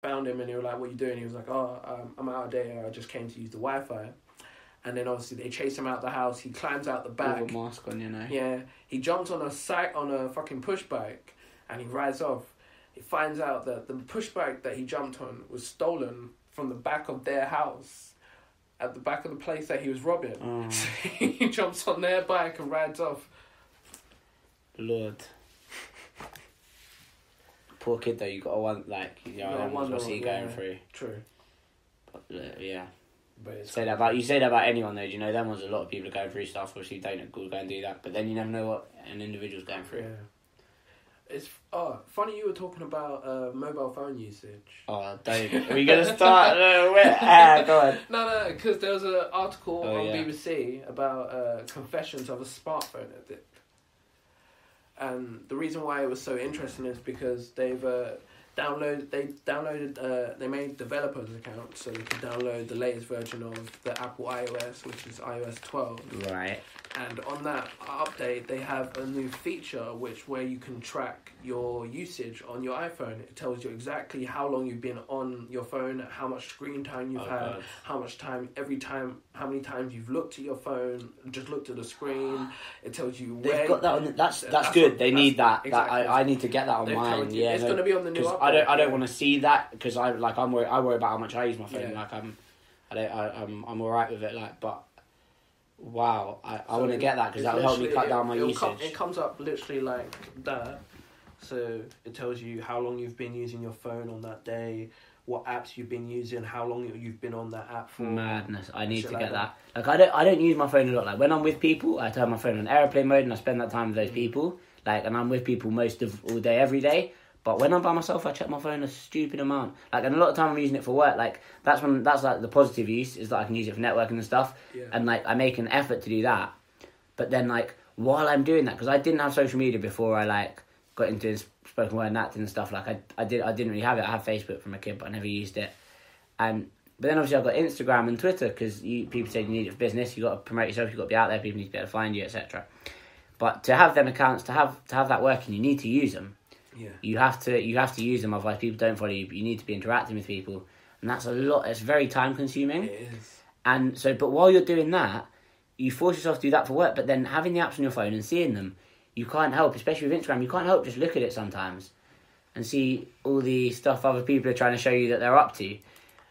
found him and they were like, "What are you doing?" He was like, "Oh, I'm out of data. I just came to use the Wi-Fi." And then obviously they chase him out the house. He climbs out the back. With a mask on, you know. Yeah, he jumps on a fucking push bike, and he rides off. He finds out that the push bike that he jumped on was stolen from the back of their house, at the back of the place that he was robbing. Oh. So he jumps on their bike and rides off. Lord. Poor kid though, you gotta want what's he going through. True. But, yeah. But it's You say that about anyone though, do you know there was a lot of people going through stuff, obviously don't go and do that, but then you never know what an individual's going through. Yeah. It's funny you were talking about mobile phone usage. Oh, don't. Are you going to start? Go on. No, because there was an article on yeah. BBC about confessions of a smartphone addict. And the reason why it was so interesting is because they made developers accounts so they could download the latest version of the Apple iOS, which is iOS 12. Right. And on that update, they have a new feature where you can track your usage on your iPhone. It tells you exactly how long you've been on your phone, how much screen time you've had, God. how many times you've looked at your phone, just looked at the screen. It tells you where. They've got that on. That's good. They need that. Exactly. I need to get that on mine. Yeah, it's going to be on the new update. I don't want to see that because I worry about how much I use my phone. Yeah. I'm alright with it. But wow, I want to get that because that will help me cut down my usage. It comes up literally like that. So it tells you how long you've been using your phone on that day, what apps you've been using, how long you've been on that app for. Madness. I need to get that. I don't use my phone a lot. Like when I'm with people, I turn my phone on airplane mode and I spend that time with those people. And I'm with people most of all day, every day. But when I'm by myself, I check my phone a stupid amount. And a lot of time I'm using it for work. That's the positive use is that I can use it for networking and stuff. Yeah. And I make an effort to do that. But then while I'm doing that, because I didn't have social media before I got into spoken word and acting and stuff. I didn't really have it. I had Facebook from a kid, but I never used it. But then obviously I've got Instagram and Twitter because people say you need it for business. You got to promote yourself. You got to be out there. People need to be able to find you, etc. But to have them accounts, to have that working, you need to use them. Yeah. You have to use them, otherwise people don't follow you. You need to be interacting with people, and that's a lot. It's very time consuming. It is. And so, but while you're doing that, you force yourself to do that for work. But then having the apps on your phone and seeing them, you can't help, especially with Instagram. You can't help just look at it sometimes, and see all the stuff other people are trying to show you that they're up to,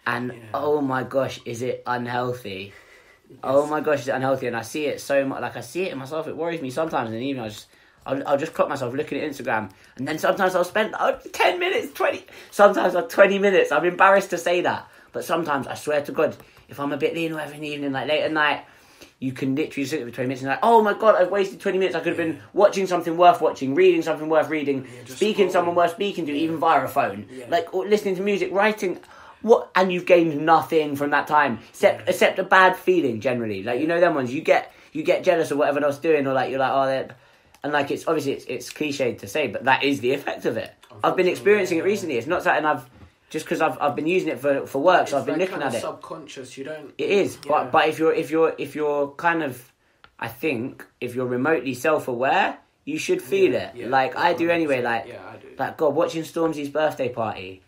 and oh my gosh, is it unhealthy? Yes. Oh my gosh, is it unhealthy? And I see it so much. I see it in myself. It worries me sometimes. In the evening, I'll just clock myself looking at Instagram, and then sometimes I'll spend 10 minutes, 20. Sometimes 20 minutes. I'm embarrassed to say that, but sometimes I swear to God, if I'm a bit lean or whatever in the evening, late at night, you can literally sit there for 20 minutes and oh my God, I've wasted 20 minutes. I could have been watching something worth watching, reading something worth reading, speaking to someone worth speaking to, even via a phone, or listening to music, writing. What? And you've gained nothing from that time, except a bad feeling generally. You know them ones. You get jealous of whatever else doing, or you're and it's obviously it's cliched to say, but that is the effect of it. I've been experiencing it recently. It's not something just because I've been using it for work, so I've been looking at it. Subconscious, you don't. It is, but if you're kind of, I think if you're remotely self-aware, you should feel it. Yeah, I do anyway. I do. God, watching Stormzy's birthday party.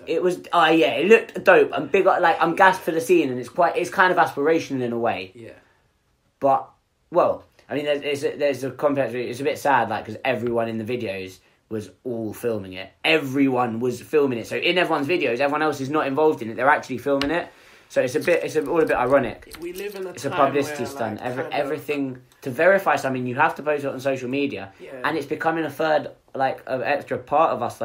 It was it looked dope. I'm big I'm gassed for the scene, and it's kind of aspirational in a way. Yeah. But I mean, there's a complex. It's a bit sad, because everyone in the videos was all filming it. Everyone was filming it. So in everyone's videos, everyone else is not involved in it. They're actually filming it. So it's all a bit ironic. We live in It's a publicity stunt. Everything to verify something, you have to post it on social media, and it's becoming a third of extra part of us.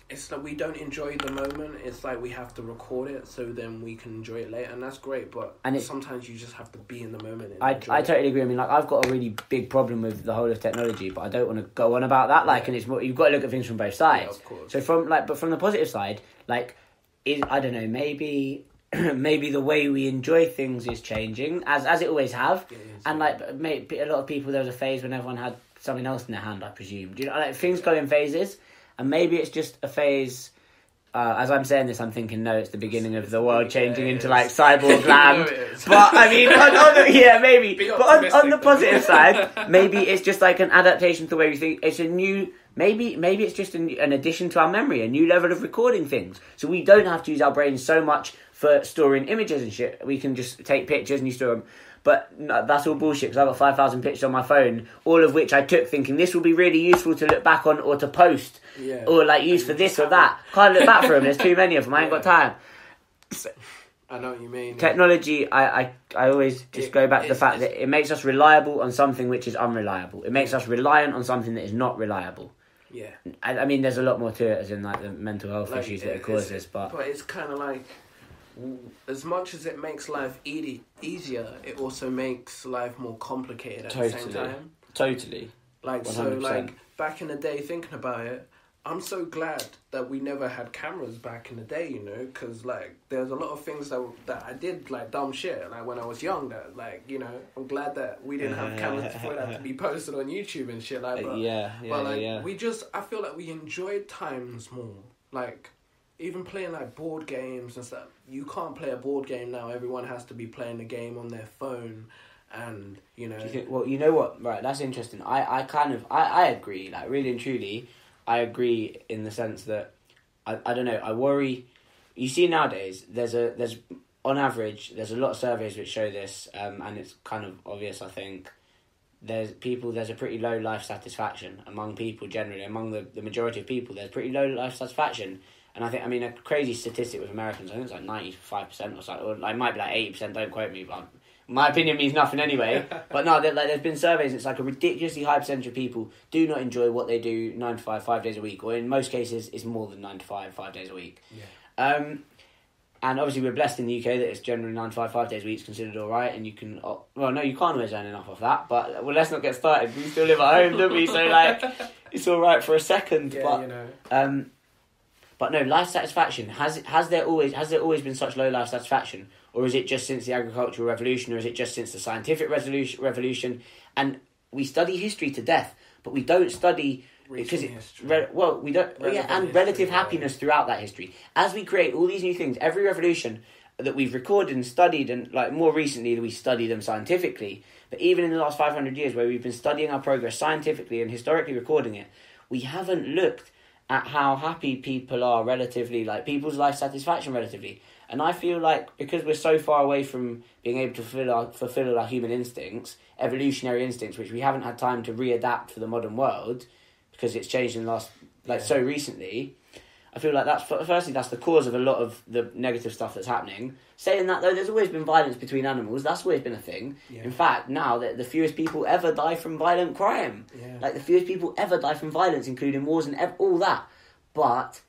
It's we don't enjoy the moment. It's we have to record it so then we can enjoy it later, and that's great. But sometimes you just have to be in the moment. And I totally agree. I mean, I've got a really big problem with the whole of technology, but I don't want to go on about that. And it's you've got to look at things from both sides. Yeah, of course. So but from the positive side, I don't know, maybe the way we enjoy things is changing as it always have, and maybe a lot of people, there was a phase when everyone had something else in their hand. I presume, do you know, things go in phases. And maybe it's just a phase. As I'm saying this, I'm thinking, no, it's the beginning of the world changing into cyborg land. But I mean, maybe. But on the positive side, maybe it's just an adaptation to the way we think. It's a new maybe it's just an addition to our memory, a new level of recording things. So we don't have to use our brains so much for storing images and shit. We can just take pictures and you store them. But no, that's all bullshit, because I've got 5,000 pictures on my phone, all of which I took thinking this will be really useful to look back on or to post, or like use for this or that. Can't look back for them, there's too many of them, I ain't got time. So, I know what you mean. Technology, I always just go back to the fact that it makes us reliable on something which is unreliable. It makes us reliant on something that is not reliable. Yeah. I mean, there's a lot more to it, as in like the mental health issues that it causes, but it's kind of like, as much as it makes life easier, it also makes life more complicated at the same time. Totally. Like 100%. So, like back in the day, thinking about it, I'm so glad that we never had cameras back in the day, you know, because like there's a lot of things that I did, like dumb shit, like when I was young. That, like, you know, I'm glad that we didn't have cameras for that to be posted on YouTube and shit like. But I feel like we enjoyed times more, like. Even playing like board games and stuff, you can't play a board game now. Everyone has to be playing the game on their phone, and you know. Well, you know what? Right, that's interesting. I agree. Like, really and truly, I agree in the sense that I don't know. I worry. You see, nowadays there's on average there's a lot of surveys which show this, and it's kind of obvious. I think there's a pretty low life satisfaction among people generally. Among the majority of people, there's pretty low life satisfaction. And I mean, a crazy statistic with Americans, I think it's like 95% or something, or it might be like 80%, don't quote me, but my opinion means nothing anyway. But no, there's been surveys, it's like a ridiculously high percentage of people do not enjoy what they do 9 to 5, 5 days a week, or in most cases, it's more than 9 to 5, 5 days a week. Yeah. And obviously we're blessed in the UK that it's generally 9 to 5, 5 days a week is considered alright, and you can, well no, you can't always earn enough of that, but well, let's not get started, we still live at home, don't we, so like, it's alright for a second, yeah, but, you know. But no, life satisfaction, has there always been such low life satisfaction? Or is it just since the agricultural revolution, or is it just since the scientific revolution? And we study history to death, but we don't study because relative happiness throughout that history. As we create all these new things, every revolution that we've recorded and studied, and like more recently that we study them scientifically, but even in the last 500 years where we've been studying our progress scientifically and historically recording it, we haven't looked at how happy people are relatively, like people's life satisfaction relatively. And I feel like because we're so far away from being able to fulfill our human instincts, evolutionary instincts, which we haven't had time to readapt for the modern world because it's changed in the last, so recently, I feel like that's the cause of a lot of the negative stuff that's happening. Saying that though, there's always been violence between animals. That's always been a thing. Yeah. In fact, now the fewest people ever die from violent crime. Yeah. Like the fewest people ever die from violence, including wars and all that. But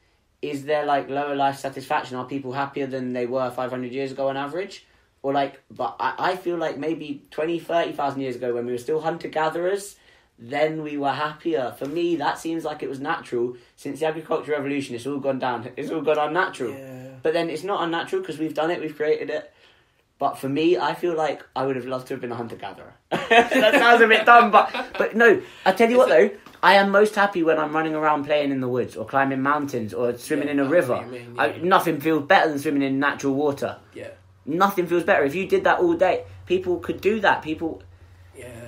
is there like lower life satisfaction? Are people happier than they were 500 years ago on average? Or like, but I feel like maybe 20, 30,000 years ago when we were still hunter-gatherers, then we were happier. For me, that seems like it was natural. Since the agricultural revolution, it's all gone down. It's all gone unnatural. Yeah. But then it's not unnatural because we've done it, we've created it. But for me, I feel like I would have loved to have been a hunter-gatherer. That sounds a bit dumb, but no. I tell you what though, I am most happy when I'm running around playing in the woods or climbing mountains or swimming in a river. Nothing feels better than swimming in natural water. Yeah. Nothing feels better. If you did that all day, people could do that.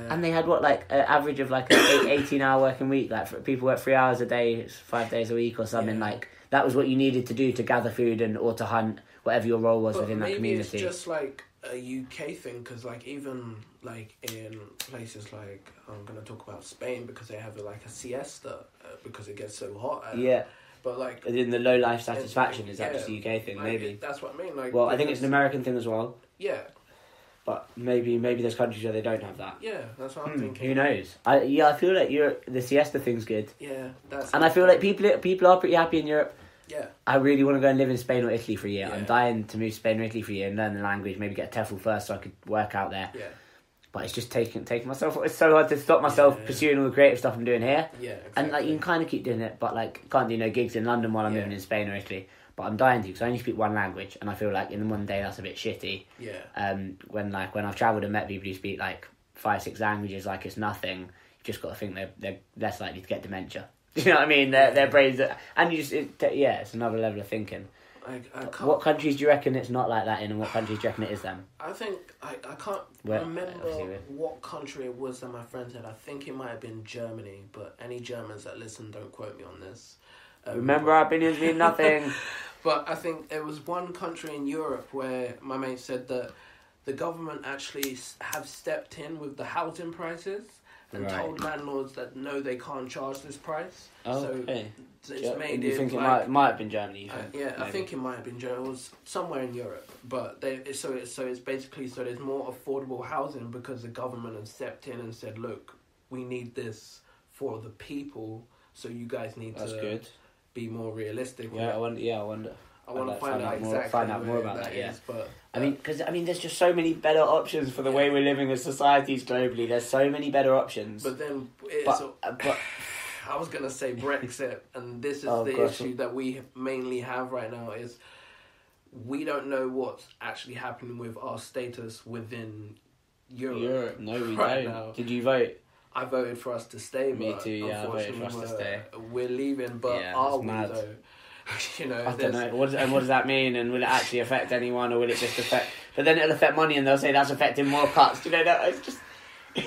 And they had an average of like an 18-hour working week. Like people work 3 hours a day, 5 days a week or something. Yeah. Like that was what you needed to do to gather food or to hunt, whatever your role was within that community. Maybe it's just like a UK thing, because like even like in places like I'm gonna talk about Spain, because they have like a siesta because it gets so hot. Yeah. But like in the low life satisfaction, is that just a UK thing? Maybe that's what I mean. Like, well, I think it's an American thing as well. Yeah. But maybe there's countries where they don't have that. Yeah, that's what I'm thinking. Who knows? I feel like the siesta thing's good. Yeah, that's. And I feel like people are pretty happy in Europe. Yeah. I really want to go and live in Spain or Italy for a year. Yeah. I'm dying to move to Spain or Italy for a year and learn the language, maybe get a TEFL first so I could work out there. Yeah. But it's just taking myself. It's so hard to stop myself pursuing all the creative stuff I'm doing here. Yeah. Exactly. And like you can kind of keep doing it, but like can't do no gigs in London while I'm living in Spain or Italy. But I'm dying to, because I only speak one language, and I feel like in one day that's a bit shitty. Yeah. When I've travelled and met people who speak like 5-6 languages like it's nothing, you just got to think they're less likely to get dementia. You know what I mean? Their brains, and you just it's another level of thinking. I can't, what countries do you reckon it's not like that in, and what countries do you reckon it is then? I think I can't remember what country it was that my friend said. I think it might have been Germany, but any Germans that listen, don't quote me on this. Remember, our opinions mean nothing. But I think it was one country in Europe where my mate said that the government actually have stepped in with the housing prices and told landlords that no, they can't charge this price. Okay. So it's made you think it might have been Germany? I think it might have been Germany. It was somewhere in Europe, but it's basically so there's more affordable housing because the government has stepped in and said, look, we need this for the people, so you guys need to be more realistic. Yeah, I wonder. I want to find out more about that. Yeah, but I mean, because there's just so many better options for the way we're living as societies globally. There's so many better options. But then, but I was gonna say Brexit, and this is the issue that we mainly have right now is we don't know what's actually happening with our status within Europe. No, we don't. Now. Did you vote? I voted for us to stay. Me too. Yeah, I voted for us to stay. We're leaving, but are we though? You know, I don't know. What does that mean? And will it actually affect anyone, or will it just affect? But then it'll affect money, and they'll say that's affecting more cuts. You know, it's just. You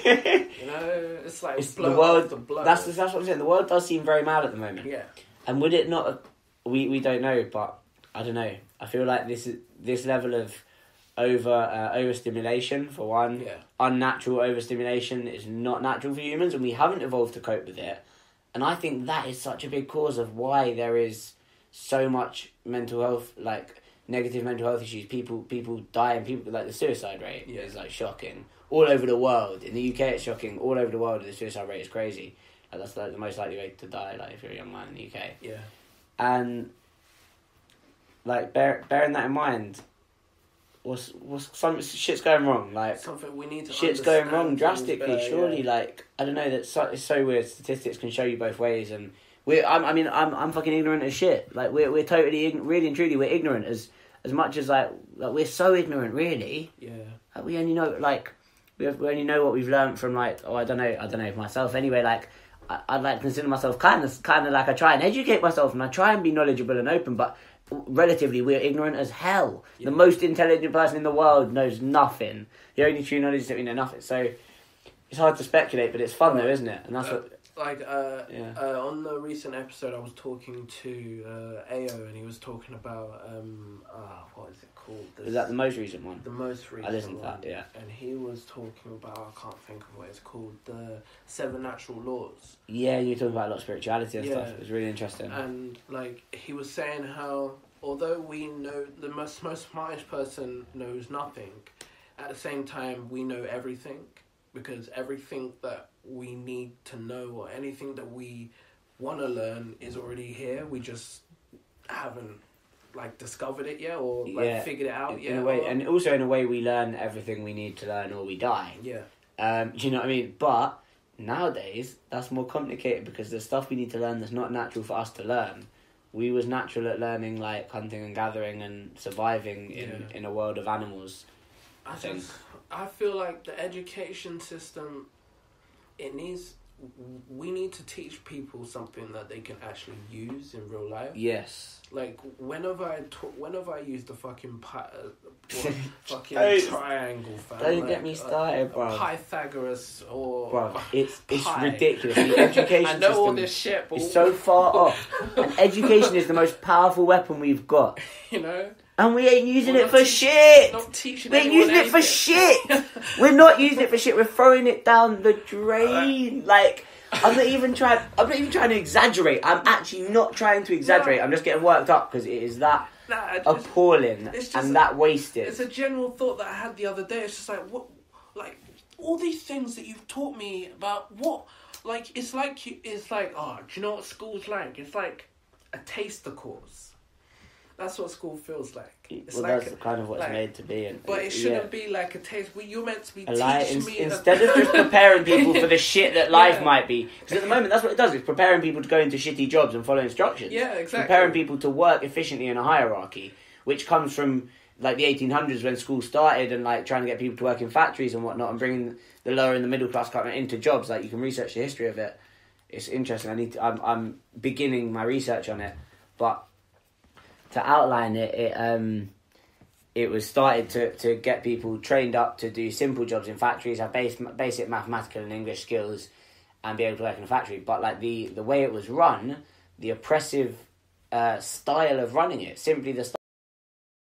know, it's like the world. That's what I'm saying. The world does seem very mad at the moment. Yeah. And would it not? We don't know, but I don't know. I feel like this level of overstimulation for one, unnatural overstimulation is not natural for humans, and we haven't evolved to cope with it. And I think that is such a big cause of why there is so much mental health, like negative mental health issues. People die, and people like the suicide rate is like shocking all over the world. In the UK, it's shocking. All over the world, the suicide rate is crazy. Like, that's like the most likely way to die. Like if you're a young man in the UK. Yeah. And like bearing that in mind, some shit's going wrong. Like something we need to. Shit's going wrong drastically. Surely, like I don't know. It's so weird. Statistics can show you both ways, and I'm fucking ignorant as shit. Like we're totally really and truly we're ignorant as much as like we're so ignorant really. Yeah. Like, we only know we only know what we've learned from like I don't know myself anyway. Like I'd like to consider myself kind of like I try and educate myself and I try and be knowledgeable and open, but relatively we're ignorant as hell. The most intelligent person in the world knows nothing. The only true knowledge is that we know nothing. So it's hard to speculate, but it's fun though, isn't it? And that's what. On the recent episode, I was talking to Ayo, and he was talking about what is it called? Is that the most recent one? The most recent. I listened to that, yeah. And he was talking about I can't think of what it's called, the 7 Natural Laws. Yeah, you were talking about a lot of spirituality and stuff. It was really interesting. And like he was saying how although we know the most smartest person knows nothing, at the same time we know everything. Because everything that we need to know or anything that we want to learn is already here. We just haven't like discovered it yet or like figured it out yet. In a way, and also in a way, we learn everything we need to learn or we die. Yeah. Do you know what I mean? But nowadays, that's more complicated because there's stuff we need to learn that's not natural for us to learn. We was natural at learning like hunting and gathering and surviving in a world of animals. I feel like the education system, we need to teach people something that they can actually use in real life. Yes. Like whenever I use the fucking triangle, fam. Don't get me started, bro. Pythagoras or bro, it's ridiculous. The education I know system all this shit, but is so far off. And education is the most powerful weapon we've got. You know. And we ain't using it for shit. We ain't using it for shit. We're not using it for shit. We're throwing it down the drain. Like I'm not even trying to exaggerate. I'm actually not trying to exaggerate. I'm just getting worked up because it is that appalling and that wasted. It's a general thought that I had the other day. It's just like what, like all these things that you've taught me about what, like it's like do you know what school's like? It's like a taster course. That's what school feels like. It's that's kind of what it's made to be. But it shouldn't be like a taste. You're meant to be teaching me. Instead of just preparing people for the shit that life might be. Because at the moment, that's what it does. It's preparing people to go into shitty jobs and follow instructions. Yeah, exactly. Preparing people to work efficiently in a hierarchy, which comes from like the 1800s when school started and like trying to get people to work in factories and whatnot and bringing the lower and the middle class into jobs. Like you can research the history of it. it's interesting. I'm beginning my research on it, but to outline it was started to get people trained up to do simple jobs in factories, have basic mathematical and English skills, and be able to work in a factory. But like the way it was run, the oppressive style of running it, simply the